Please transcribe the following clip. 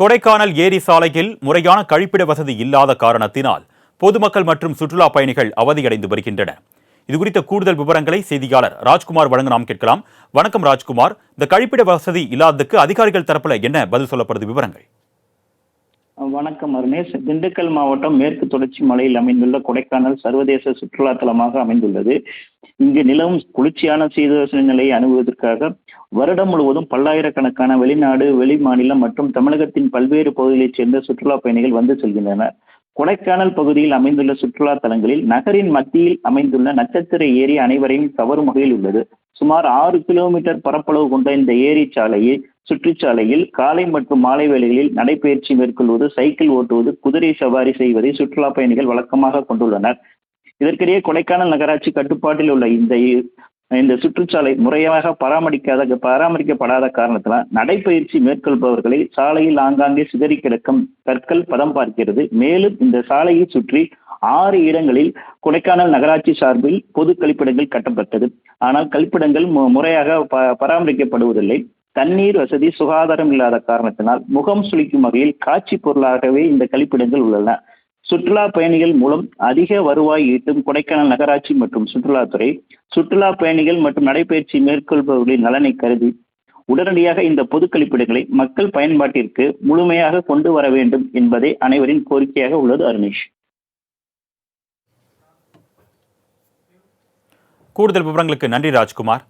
கொடைக்கானல் ஏரி சாலையில் முறையான கழிப்பிட வசதி இல்லாத காரணத்தினால் பொதுமக்கள் மற்றும் சுற்றுலா பயணிகள் அவதியடைந்து வருகின்றனர். இதுகுறித்த கூடுதல் விவரங்களை செய்தியாளர் ராஜ்குமார் வழங்க நாம் கேட்கலாம். வணக்கம் ராஜ்குமார், இந்த கழிப்பிட வசதி இல்லாததுக்கு அதிகாரிகள் தரப்புல என்ன பதில் சொல்லப்படுது? விவரங்கள். வணக்கம் அருணேஷ். திண்டுக்கல் மாவட்டம் மேற்கு தொடர்ச்சி மலையில் அமைந்துள்ள கொடைக்கானல் சர்வதேச சுற்றுலா தலமாக அமைந்துள்ளது. இங்கு நிலவும் குளிர்ச்சியான சீதோஷ்ண நிலையை அணுகுவதற்காக வருடம் முழுவதும் பல்லாயிரக்கணக்கான வெளிநாடு, வெளி மாநிலம் மற்றும் தமிழகத்தின் பல்வேறு பகுதிகளைச் சேர்ந்த சுற்றுலா பயணிகள் வந்து செல்கின்றனர். கொடைக்கானல் பகுதியில் அமைந்துள்ள சுற்றுலா தலங்களில் நகரின் மத்தியில் அமைந்துள்ள நட்சத்திர ஏரி அனைவரையும் கவரும் வகையில் உள்ளது. சுமார் 6 கிலோமீட்டர் பரப்பளவு கொண்ட இந்த ஏரி சாலையை சுற்றுச்சாலையில் காலை மற்றும் மாலை வேளைகளில் நடைபயிற்சி மேற்கொள்வது, சைக்கிள் ஓட்டுவது, குதிரை சவாரி செய்வதை சுற்றுலா பயணிகள் வழக்கமாக கொண்டுள்ளனர். இதற்கிடையே கொடைக்கானல் நகராட்சி கட்டுப்பாட்டில் உள்ள இந்த சுற்றுச்சாலை முறையாக பராமரிக்கப்படாத காரணத்தினால் நடைபயிற்சி மேற்கொள்பவர்களை சாலையில் ஆங்காங்கே சிதறி கிடக்கும் கற்கள் பதம் பார்க்கிறது. மேலும் இந்த சாலையை சுற்றி 6 இடங்களில் கொடைக்கானல் நகராட்சி சார்பில் பொது கழிப்பிடங்கள் கட்டப்பட்டது. ஆனால் கழிப்பிடங்கள் முறையாக பராமரிக்கப்படுவதில்லை. தண்ணீர் வசதி, சுகாதாரம் இல்லாத காரணத்தினால் முகம் சுளிக்கும் வகையில் காட்சி பொருளாகவே இந்த கழிப்பிடங்கள் உள்ளன. சுற்றுலா பயணிகள் மூலம் அதிக வருவாய் ஈட்டும் கொடைக்கானல் நகராட்சி மற்றும் சுற்றுலாத்துறை சுற்றுலா பயணிகள் மற்றும் நடைபயிற்சி மேற்கொள்பவர்களின் நலனை கருதி உடனடியாக இந்த பொது கழிப்பிடங்களை மக்கள் பயன்பாட்டிற்கு முழுமையாக கொண்டு வர வேண்டும் என்பதே அனைவரின் கோரிக்கையாக உள்ளது. அருணேஷ், கூடுதல் விவரங்களுக்கு நன்றி ராஜ்குமார்.